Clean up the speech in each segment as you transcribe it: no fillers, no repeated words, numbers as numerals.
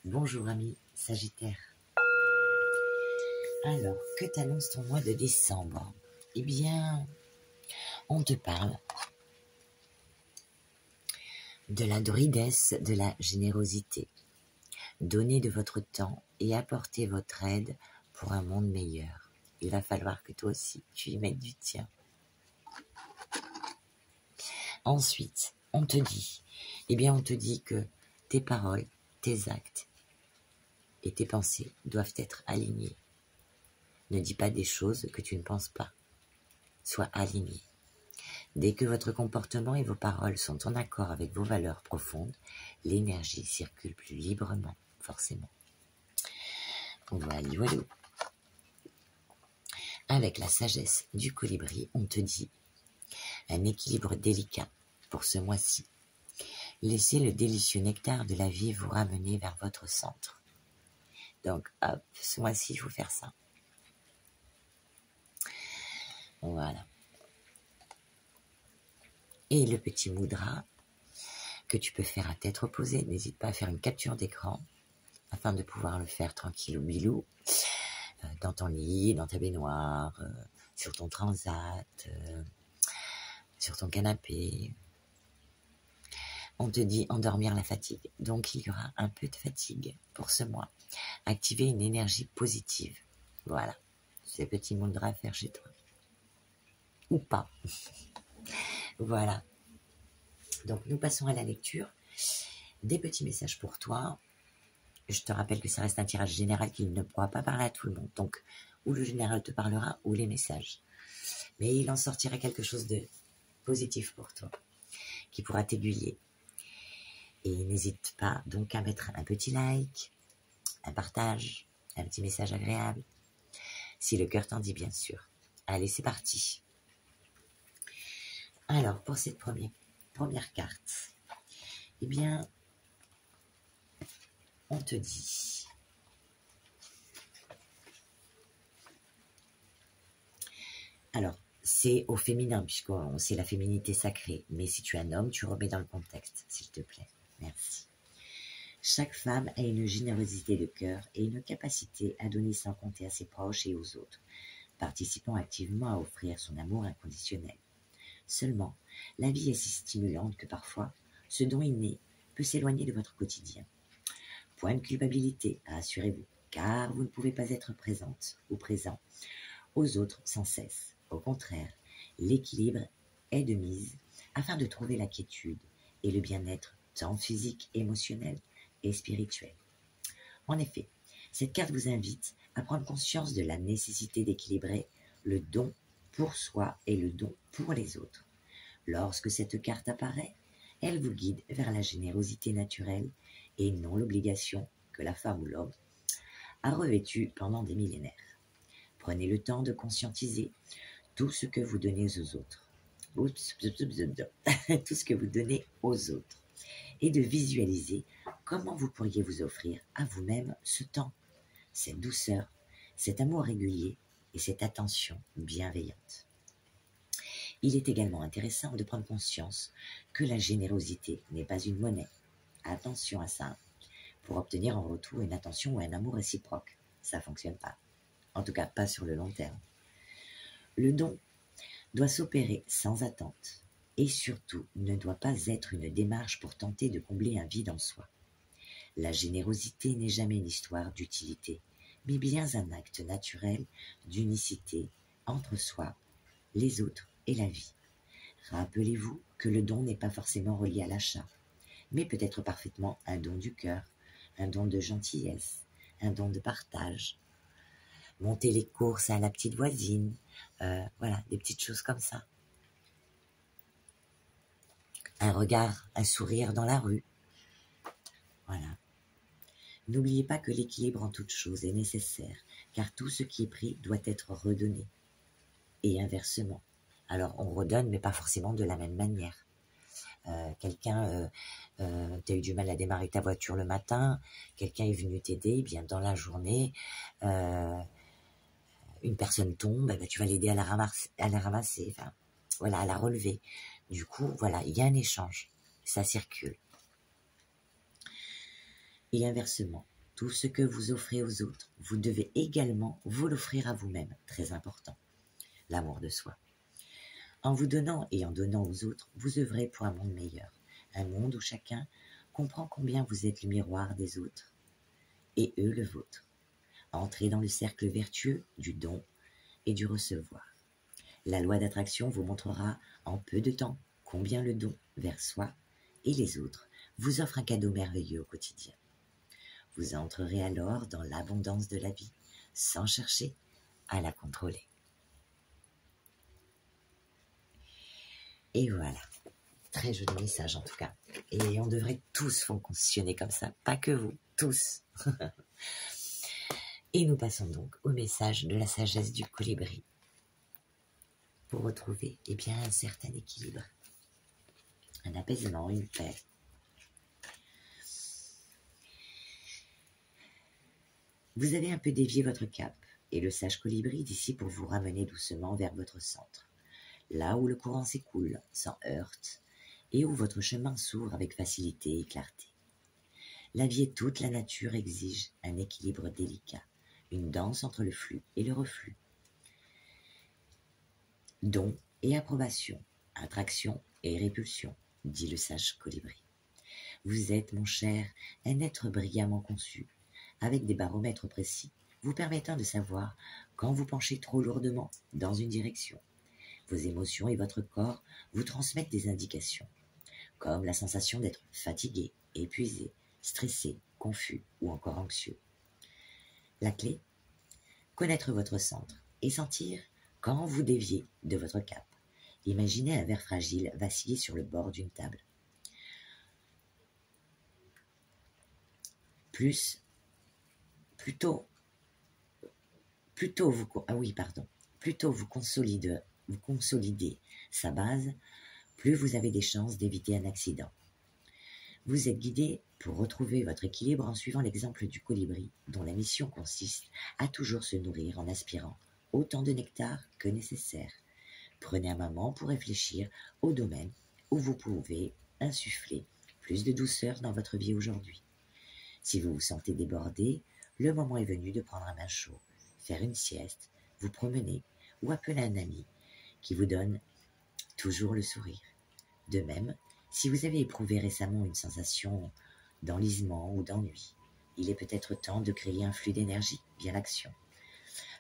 Bonjour ami Sagittaire. Alors, que t'annonce ton mois de décembre? Eh bien, on te parle de la druidesse, de la générosité. Donnez de votre temps et apportez votre aide pour un monde meilleur. Il va falloir que toi aussi, tu y mettes du tien. Ensuite, on te dit que tes paroles, tes actes et tes pensées doivent être alignés. Ne dis pas des choses que tu ne penses pas. Sois aligné. Dès que votre comportement et vos paroles sont en accord avec vos valeurs profondes, l'énergie circule plus librement, forcément. Voilà. Avec la sagesse du colibri, on te dit un équilibre délicat pour ce mois-ci. Laissez le délicieux nectar de la vie vous ramener vers votre centre. Donc, hop, ce mois-ci, il faut faire ça. Voilà. Et le petit mudra que tu peux faire à tête reposée, n'hésite pas à faire une capture d'écran afin de pouvoir le faire tranquille ou bilou, dans ton lit, dans ta baignoire, sur ton transat, sur ton canapé. On te dit endormir la fatigue. Donc, il y aura un peu de fatigue pour ce mois. Activer une énergie positive. Voilà. C'est petit mudra à faire chez toi. Ou pas. Voilà. Donc, nous passons à la lecture. Des petits messages pour toi. Je te rappelle que ça reste un tirage général qui ne pourra pas parler à tout le monde. Donc, ou le général te parlera, ou les messages. Mais il en sortira quelque chose de positif pour toi, qui pourra t'aiguiller. Et n'hésite pas donc à mettre un petit like, un partage, un petit message agréable, si le cœur t'en dit bien sûr. Allez, c'est parti. Alors, pour cette première carte, eh bien, on te dit alors, c'est au féminin, puisqu'on sait la féminité sacrée, mais si tu es un homme, tu remets dans le contexte, s'il te plaît. Merci. Chaque femme a une générosité de cœur et une capacité à donner sans compter à ses proches et aux autres, participant activement à offrir son amour inconditionnel. Seulement, la vie est si stimulante que parfois, ce don inné peut s'éloigner de votre quotidien. Point de culpabilité, rassurez-vous, car vous ne pouvez pas être présente ou présent aux autres sans cesse. Au contraire, l'équilibre est de mise afin de trouver la quiétude et le bien-être tant physique, émotionnel et spirituel. En effet, cette carte vous invite à prendre conscience de la nécessité d'équilibrer le don pour soi et le don pour les autres. Lorsque cette carte apparaît, elle vous guide vers la générosité naturelle et non l'obligation que la femme ou l'homme a revêtue pendant des millénaires. Prenez le temps de conscientiser tout ce que vous donnez aux autres. Tout ce que vous donnez aux autres. Et de visualiser comment vous pourriez vous offrir à vous-même ce temps, cette douceur, cet amour régulier et cette attention bienveillante. Il est également intéressant de prendre conscience que la générosité n'est pas une monnaie. Attention à ça. Pour obtenir en retour une attention ou un amour réciproque, ça ne fonctionne pas. En tout cas, pas sur le long terme. Le don doit s'opérer sans attente et surtout ne doit pas être une démarche pour tenter de combler un vide en soi. La générosité n'est jamais une histoire d'utilité, mais bien un acte naturel d'unicité entre soi, les autres et la vie. Rappelez-vous que le don n'est pas forcément relié à l'achat, mais peut être parfaitement un don du cœur, un don de gentillesse, un don de partage. Monter les courses à la petite voisine, voilà, des petites choses comme ça. Un regard, un sourire dans la rue. Voilà. N'oubliez pas que l'équilibre en toute chose est nécessaire, car tout ce qui est pris doit être redonné. Et inversement. Alors, on redonne, mais pas forcément de la même manière. Quelqu'un, t'as eu du mal à démarrer ta voiture le matin, quelqu'un est venu t'aider, bien dans la journée, une personne tombe, ben, tu vas l'aider à la ramasser, enfin, voilà, à la relever. Du coup, voilà, il y a un échange, ça circule. Et inversement, Tout ce que vous offrez aux autres, vous devez également vous l'offrir à vous-même. Très important. L'amour de soi. En vous donnant et en donnant aux autres, vous œuvrez pour un monde meilleur. Un monde où chacun comprend combien vous êtes le miroir des autres et eux le vôtre. Entrez dans le cercle vertueux du don et du recevoir. La loi d'attraction vous montrera en peu de temps combien le don vers soi et les autres vous offre un cadeau merveilleux au quotidien. Vous entrerez alors dans l'abondance de la vie sans chercher à la contrôler. Et voilà, très joli message en tout cas. Et on devrait tous fonctionner comme ça, pas que vous, tous. Et nous passons donc au message de la sagesse du colibri pour retrouver un certain équilibre, un apaisement, une paix. Vous avez un peu dévié votre cap et le sage colibri est ici pour vous ramener doucement vers votre centre, là où le courant s'écoule sans heurte et où votre chemin s'ouvre avec facilité et clarté. La vie et toute la nature exigent un équilibre délicat, une danse entre le flux et le reflux. Don et approbation, attraction et répulsion, dit le sage colibri. Vous êtes, mon cher, un être brillamment conçu, avec des baromètres précis, vous permettant de savoir quand vous penchez trop lourdement dans une direction. Vos émotions et votre corps vous transmettent des indications, comme la sensation d'être fatigué, épuisé, stressé, confus ou encore anxieux. La clé, connaître votre centre et sentir quand vous déviez de votre cap. Imaginez un verre fragile vaciller sur le bord d'une table. Plutôt vous consolidez sa base, plus vous avez des chances d'éviter un accident. Vous êtes guidé pour retrouver votre équilibre en suivant l'exemple du colibri, dont la mission consiste à toujours se nourrir en aspirant autant de nectar que nécessaire. Prenez un moment pour réfléchir au domaine où vous pouvez insuffler plus de douceur dans votre vie aujourd'hui. Si vous vous sentez débordé, le moment est venu de prendre un bain chaud, faire une sieste, vous promener ou appeler un ami qui vous donne toujours le sourire. De même, si vous avez éprouvé récemment une sensation d'enlisement ou d'ennui, il est peut-être temps de créer un flux d'énergie via l'action.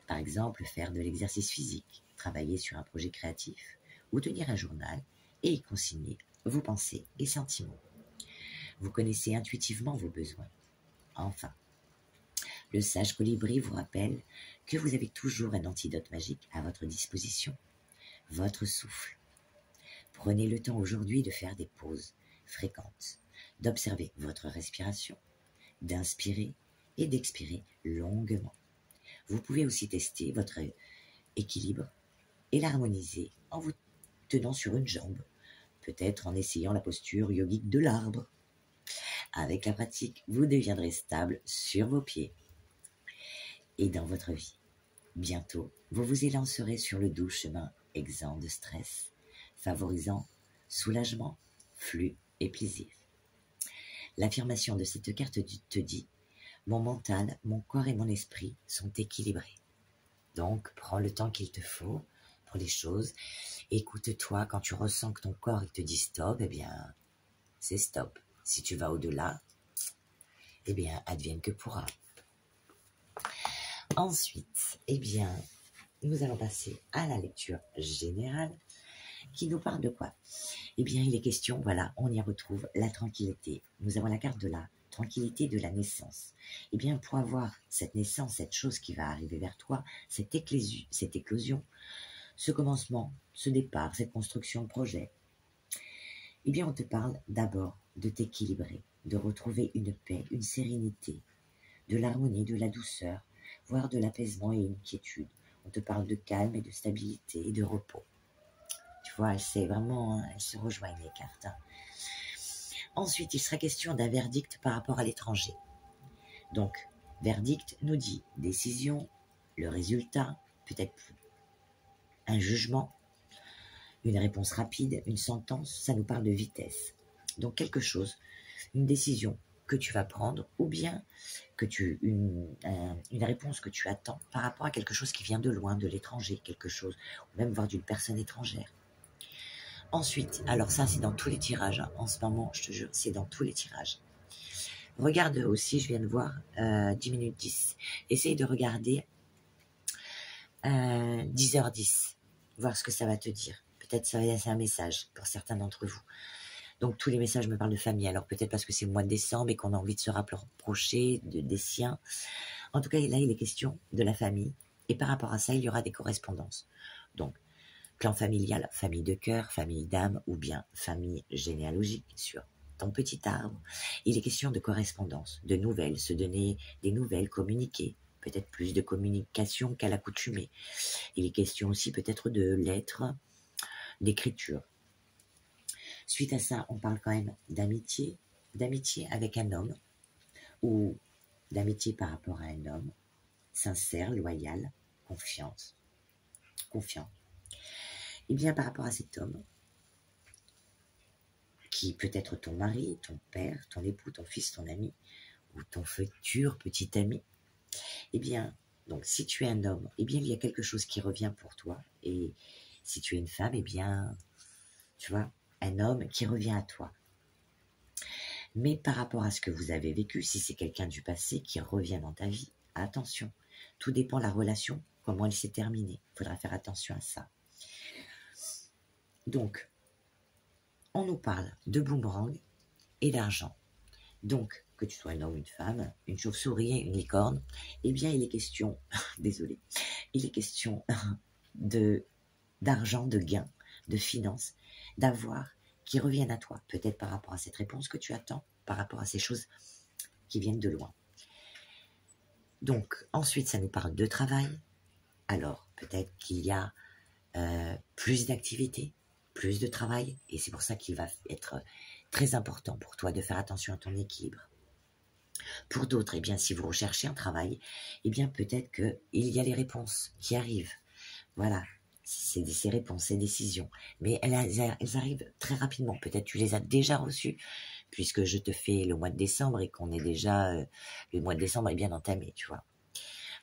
Par exemple, faire de l'exercice physique, travailler sur un projet créatif ou tenir un journal et y consigner vos pensées et sentiments. Vous connaissez intuitivement vos besoins. Enfin, le sage colibri vous rappelle que vous avez toujours un antidote magique à votre disposition, votre souffle. Prenez le temps aujourd'hui de faire des pauses fréquentes, d'observer votre respiration, d'inspirer et d'expirer longuement. Vous pouvez aussi tester votre équilibre et l'harmoniser en vous tenant sur une jambe, peut-être en essayant la posture yogique de l'arbre. Avec la pratique, vous deviendrez stable sur vos pieds et dans votre vie. Bientôt, vous vous élancerez sur le doux chemin exempt de stress, favorisant soulagement, flux et plaisir. L'affirmation de cette carte te dit « Mon mental, mon corps et mon esprit sont équilibrés ». Donc, prends le temps qu'il te faut pour les choses. Écoute-toi quand tu ressens que ton corps il te dit stop, c'est stop. Si tu vas au-delà, advienne que pourra. Ensuite, nous allons passer à la lecture générale qui nous parle de quoi? Il est question, on y retrouve la tranquillité. Nous avons la carte de la tranquillité de la naissance. Pour avoir cette naissance, cette chose qui va arriver vers toi, cette éclosion, ce commencement, ce départ, cette construction de projet, on te parle d'abord de t'équilibrer, de retrouver une paix, une sérénité, de l'harmonie, de la douceur, voire de l'apaisement et une quiétude. On te parle de calme et de stabilité et de repos. Tu vois, elles se rejoignent les cartes. Ensuite, il sera question d'un verdict par rapport à l'étranger. Donc, verdict nous dit décision, le résultat, peut-être un jugement, une réponse rapide, une sentence, ça nous parle de vitesse. Donc quelque chose, une décision que tu vas prendre, ou bien que une réponse que tu attends par rapport à quelque chose qui vient de loin, de l'étranger, quelque chose, ou même voir d'une personne étrangère. Ensuite, alors ça c'est dans tous les tirages, hein. En ce moment, je te jure, c'est dans tous les tirages. Regarde aussi, je viens de voir 10 minutes 10. Essaye de regarder 10h10, voir ce que ça va te dire. Peut-être ça va laisser un message pour certains d'entre vous. Donc tous les messages me parlent de famille, alors peut-être parce que c'est le mois de décembre et qu'on a envie de se rapprocher des siens. En tout cas, là, il est question de la famille. Et par rapport à ça, il y aura des correspondances. Donc, clan familial, famille de cœur, famille d'âme, ou bien famille généalogique sur ton petit arbre. Il est question de correspondance, de nouvelles, se donner des nouvelles, communiquer. Peut-être plus de communication qu'à l'accoutumée. Il est question aussi peut-être de lettres, d'écriture. Suite à ça, on parle quand même d'amitié avec un homme, ou d'amitié par rapport à un homme, sincère, loyal, confiant. Et bien par rapport à cet homme, qui peut être ton mari, ton père, ton époux, ton fils, ton ami, ou ton futur petit ami, eh bien, donc si tu es un homme, eh bien il y a quelque chose qui revient pour toi, et si tu es une femme, eh bien, tu vois, un homme qui revient à toi. Mais par rapport à ce que vous avez vécu, si c'est quelqu'un du passé qui revient dans ta vie, attention, tout dépend de la relation, comment elle s'est terminée. Il faudra faire attention à ça. Donc, on nous parle de boomerang et d'argent. Donc, que tu sois un homme, une femme, une chauve-souris, une licorne, eh bien, il est question, désolé, il est question d'argent, de gains, de finances, d'avoir qui reviennent à toi, peut-être par rapport à cette réponse que tu attends, par rapport à ces choses qui viennent de loin. Donc, ensuite, ça nous parle de travail. Alors, peut-être qu'il y a plus d'activités, plus de travail, et c'est pour ça qu'il va être très important pour toi de faire attention à ton équilibre. Pour d'autres, eh bien, si vous recherchez un travail, eh bien, peut-être qu'il y a les réponses qui arrivent. Voilà, c'est ces réponses, ces décisions. Mais elles arrivent très rapidement. Peut-être tu les as déjà reçues, puisque je te fais le mois de décembre et qu'on est déjà... le mois de décembre est bien entamé, tu vois.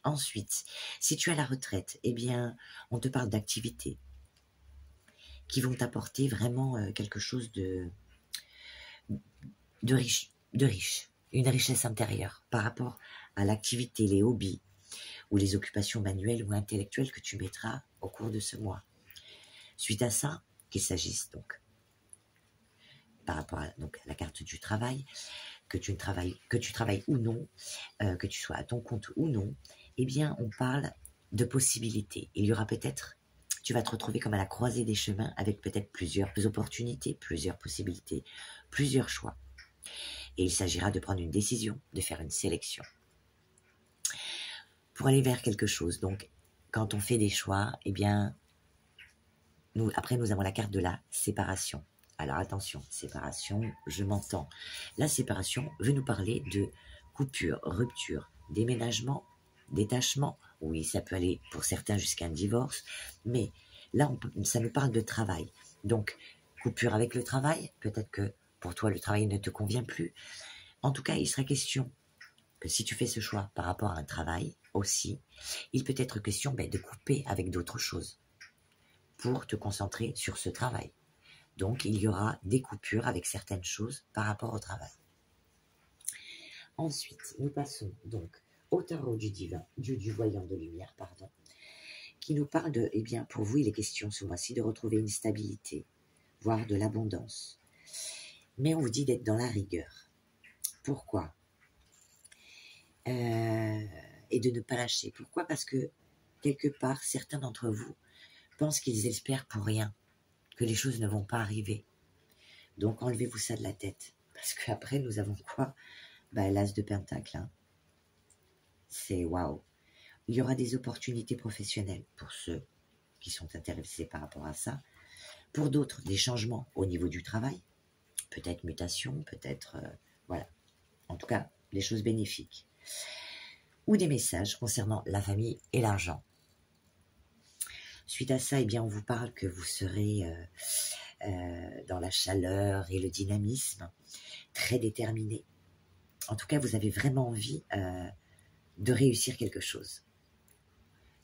Ensuite, si tu es à la retraite, eh bien, on te parle d'activités qui vont t'apporter vraiment quelque chose de riche, une richesse intérieure par rapport à l'activité, les hobbies ou les occupations manuelles ou intellectuelles que tu mettras au cours de ce mois. Suite à ça, qu'il s'agisse donc par rapport à la carte du travail, que tu travailles ou non, que tu sois à ton compte ou non, eh bien on parle de possibilités. Il y aura peut-être, tu vas te retrouver comme à la croisée des chemins avec peut-être plusieurs opportunités, plusieurs possibilités, plusieurs choix. Et il s'agira de prendre une décision, de faire une sélection pour aller vers quelque chose. Donc, quand on fait des choix, eh bien, après nous avons la carte de la séparation. Alors attention, séparation, je m'entends. La séparation veut nous parler de coupure, rupture, déménagement, détachement. Oui, ça peut aller pour certains jusqu'à un divorce, mais là, ça nous parle de travail. Donc, coupure avec le travail, peut-être que pour toi, le travail ne te convient plus. En tout cas, il sera question que si tu fais ce choix par rapport à un travail aussi, il peut être question de couper avec d'autres choses pour te concentrer sur ce travail. Donc, il y aura des coupures avec certaines choses par rapport au travail. Ensuite, nous passons donc au tarot du divin, du voyant de lumière, qui nous parle de, eh bien, pour vous, il est question ce mois-ci de retrouver une stabilité, voire de l'abondance. Mais on vous dit d'être dans la rigueur. Pourquoi ? Et de ne pas lâcher. Pourquoi ? Parce que, quelque part, certains d'entre vous pensent qu'ils espèrent pour rien, que les choses ne vont pas arriver. Donc, enlevez-vous ça de la tête. Parce qu'après, nous avons quoi ? L'as de Pentacle. Hein. C'est waouh. Il y aura des opportunités professionnelles pour ceux qui sont intéressés par rapport à ça. Pour d'autres, des changements au niveau du travail. Peut-être mutation, peut-être... voilà. En tout cas, des choses bénéfiques. Ou des messages concernant la famille et l'argent. Suite à ça, eh bien, on vous parle que vous serez dans la chaleur et le dynamisme, très déterminé. En tout cas, vous avez vraiment envie de réussir quelque chose.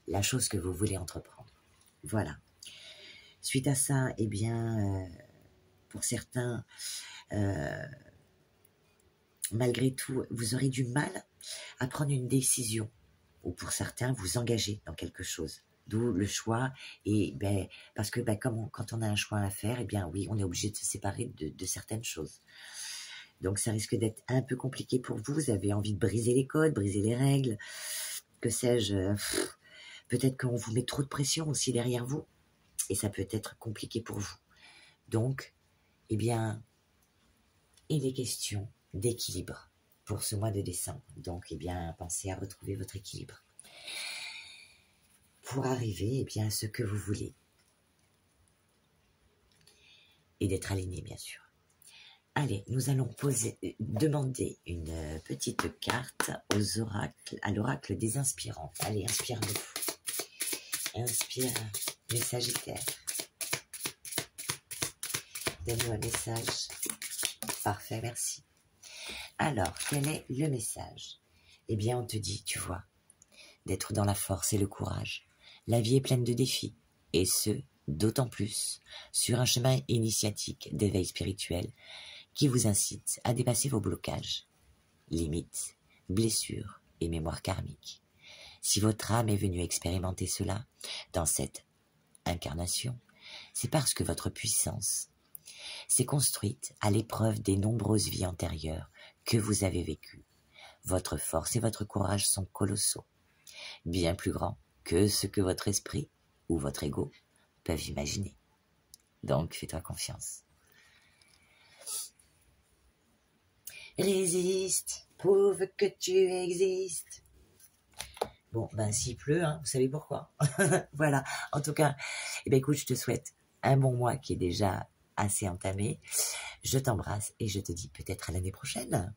La chose que vous voulez entreprendre. Voilà. Suite à ça, eh bien, pour certains, malgré tout, vous aurez du mal à prendre une décision. Ou pour certains, vous engager dans quelque chose. D'où le choix. Et parce que quand on a un choix à faire, eh bien oui, on est obligé de se séparer de certaines choses. Donc ça risque d'être un peu compliqué pour vous. Vous avez envie de briser les codes, briser les règles. Que sais-je, peut-être qu'on vous met trop de pression aussi derrière vous. Et ça peut être compliqué pour vous. Donc, eh bien, il est question d'équilibre pour ce mois de décembre. Donc, eh bien, pensez à retrouver votre équilibre pour arriver, eh bien, à ce que vous voulez. Et d'être aligné, bien sûr. Allez, nous allons demander une petite carte aux oracles, à l'oracle des inspirants. Allez, inspire-nous. Inspire les Sagittaires. Donne-nous un message. Parfait, merci. Alors, quel est le message? Eh bien, on te dit, tu vois, d'être dans la force et le courage. La vie est pleine de défis, et ce, d'autant plus, sur un chemin initiatique d'éveil spirituel qui vous incite à dépasser vos blocages, limites, blessures et mémoires karmiques. Si votre âme est venue expérimenter cela dans cette incarnation, c'est parce que votre puissance s'est construite à l'épreuve des nombreuses vies antérieures que vous avez vécues. Votre force et votre courage sont colossaux, bien plus grands que ce que votre esprit ou votre ego peuvent imaginer. Donc, fais-toi confiance. Résiste, prouve que tu existes. Bon, s'il pleut, vous savez pourquoi. Voilà, en tout cas, écoute, je te souhaite un bon mois qui est déjà assez entamé. Je t'embrasse et je te dis peut-être à l'année prochaine.